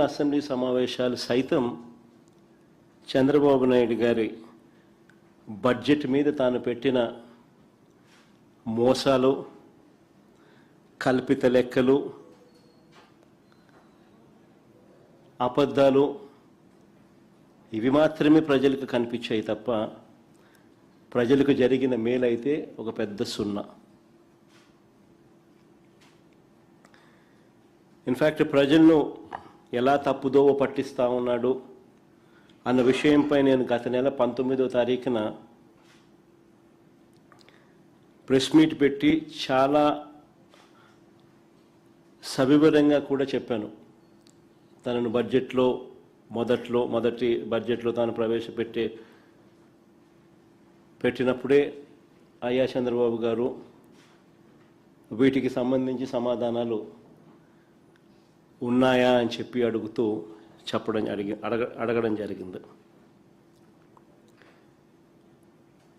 Assembly సమావేశాలు సైతం చంద్రబాబు నాయుడు గారి బడ్జెట్ మీద తాను పెట్టిన మోసాలు, కల్పిత లెక్కలు, అబద్ధాలు ఇవి మాత్రమే ప్రజలకు కనిపించాయి తప్ప ప్రజలకు జరిగిన మేలైతే ఒక పెద్ద సున్నా. ఇన్ఫ్యాక్ట్ ప్రజలను ఎలా తప్పుదోవ పట్టిస్తూ ఉన్నాడు అన్న విషయంపై నేను గత నెల 19వ తారీఖున ప్రెస్ మీట్ పెట్టి చాలా సవివరంగా కూడా చెప్పాను. తనను మొదటి బడ్జెట్లో తాను పెట్టినప్పుడే అయ్యా చంద్రబాబు గారు వీటికి సంబంధించి సమాధానాలు ఉన్నాయా అని చెప్పి అడగడం జరిగింది.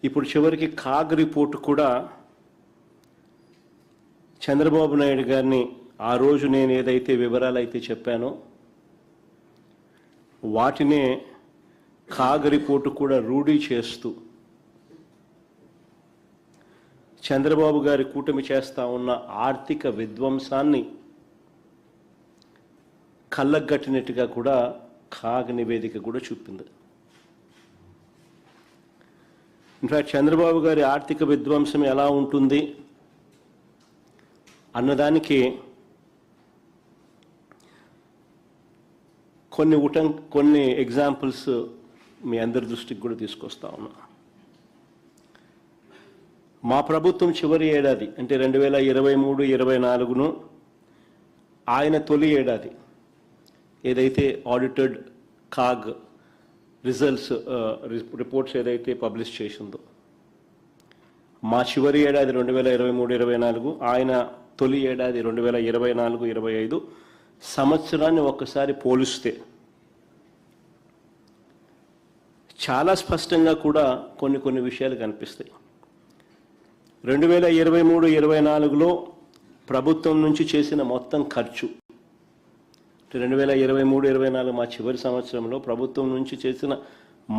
ఇప్పుడు చివరికి కాగ్ రిపోర్ట్ కూడా చంద్రబాబు నాయుడు గారిని ఆ రోజు నేను ఏదైతే వివరాలు అయితే చెప్పానో వాటినే కాగ్ రిపోర్టు కూడా రూఢీ చేస్తూ చంద్రబాబు గారి కూటమి చేస్తా ఉన్న ఆర్థిక విధ్వంసాన్ని కళ్ళగట్టినట్టుగా కూడా కాగ్ నివేదిక కూడా చూపింది. ఇన్ఫ్యాక్ట్ చంద్రబాబు గారి ఆర్థిక విధ్వంసం ఎలా ఉంటుంది అన్నదానికి కొన్ని ఎగ్జాంపుల్స్ మీ అందరి దృష్టికి కూడా తీసుకొస్తా ఉన్నా. మా ప్రభుత్వం చివరి ఏడాది అంటే 2023-24ను ఆయన తొలి ఏడాది ఏదైతే ఆడిటెడ్ కాగ్ రిపోర్ట్స్ ఏదైతే పబ్లిష్ చేసిందో మా చివరి ఏడాది 2023-24, ఆయన తొలి ఏడాది 2024-25 సంవత్సరాన్ని ఒక్కసారి పోలిస్తే చాలా స్పష్టంగా కూడా కొన్ని విషయాలు కనిపిస్తాయి. 2023-24లో ప్రభుత్వం నుంచి చేసిన మొత్తం ఖర్చు 2023-24 మా చివరి సంవత్సరంలో ప్రభుత్వం నుంచి చేసిన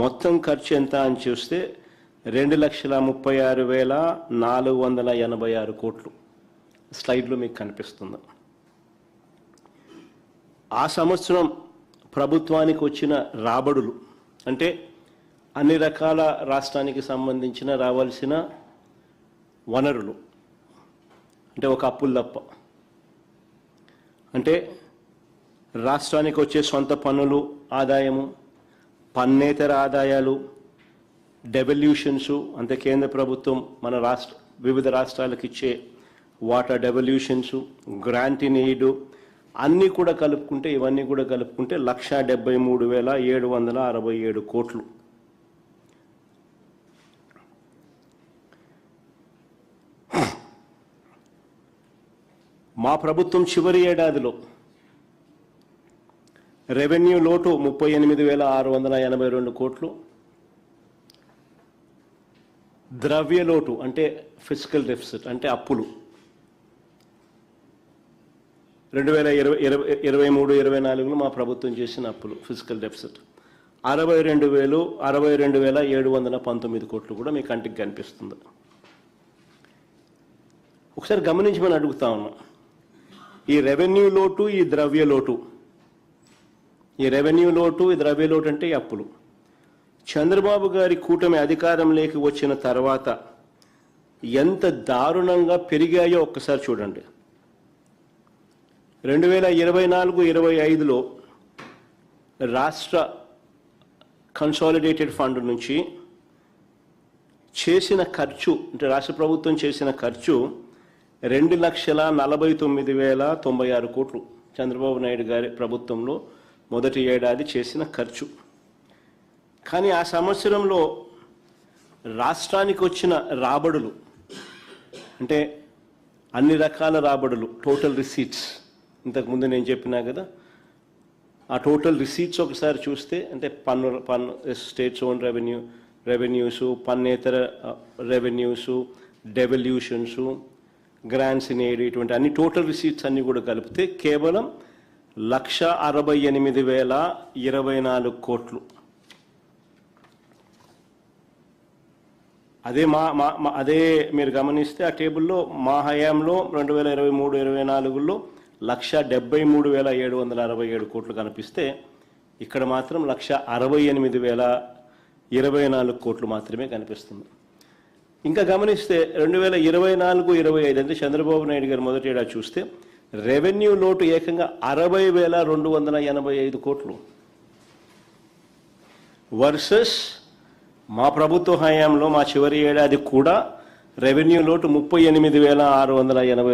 మొత్తం ఖర్చు ఎంత అని చూస్తే 2,36,486 కోట్లు స్లైడ్లో మీకు కనిపిస్తుంది. ఆ సంవత్సరం ప్రభుత్వానికి వచ్చిన రాబడులు అంటే అన్ని రకాల రాష్ట్రానికి సంబంధించిన రావాల్సిన వనరులు అంటే ఒక అప్పులు తప్ప అంటే రాష్ట్రానికి వచ్చే సొంత పన్నులు ఆదాయము, పన్నేతర ఆదాయాలు, డెవల్యూషన్స్ అంటే కేంద్ర ప్రభుత్వం మన వివిధ రాష్ట్రాలకు ఇచ్చే water devolutions, grant in aid ఇవన్నీ కూడా కలుపుకుంటే 1,73,767 కోట్లు. మా ప్రభుత్వం చివరి ఏడాదిలో రెవెన్యూ లోటు 38,682 కోట్లు, ద్రవ్య లోటు అంటే ఫిస్కల్ డెఫిసిట్ అంటే అప్పులు 2023-24లో మా ప్రభుత్వం చేసిన అప్పులు ఫిస్కల్ డెఫిసిట్ 62,719 కోట్లు కూడా మీ కంటికి కనిపిస్తుంది. ఒకసారి గమనించమని అడుగుతా ఉన్నా, ఈ రెవెన్యూ లోటు ఈ ద్రవ్య లోటు అంటే ఈ అప్పులు చంద్రబాబు గారి కూటమి అధికారంలోకి వచ్చిన తర్వాత ఎంత దారుణంగా పెరిగాయో ఒక్కసారి చూడండి. 2024-25లో రాష్ట్ర కన్సాలిడేటెడ్ ఫండ్ నుంచి చేసిన ఖర్చు అంటే రాష్ట్ర ప్రభుత్వం చేసిన ఖర్చు 2,49,096 కోట్లు చంద్రబాబు నాయుడు గారి ప్రభుత్వంలో మొదటి ఏడాది చేసిన ఖర్చు. కానీ ఆ సంవత్సరంలో రాష్ట్రానికి వచ్చిన రాబడులు అంటే అన్ని రకాల రాబడులు టోటల్ రిసీట్స్ ఇంతకుముందు నేను చెప్పినా కదా, ఆ టోటల్ రిసీట్స్ ఒకసారి చూస్తే అంటే పన్ను స్టేట్స్ ఓన్ రెవెన్యూస్, పన్నేతర revenues, devolutions, grants in aid ఇటువంటి అన్ని టోటల్ రిసీట్స్ అన్నీ కూడా కలిపితే కేవలం 1,68,024 కోట్లు. అదే అదే మీరు గమనిస్తే ఆ టేబుల్లో మా హయాంలో 2023-24లో 1,73,767 కోట్లు కనిపిస్తే ఇక్కడ మాత్రం 1,68,024 కోట్లు మాత్రమే కనిపిస్తుంది. ఇంకా గమనిస్తే 2024-25 అంటే చంద్రబాబు నాయుడు గారు మొదటి ఏడాది చూస్తే రెవెన్యూ లోటు ఏకంగా 60,285 కోట్లు వర్సెస్ మా ప్రభుత్వ హయాంలో మా చివరి ఏడాది కూడా రెవెన్యూ లోటు 38,680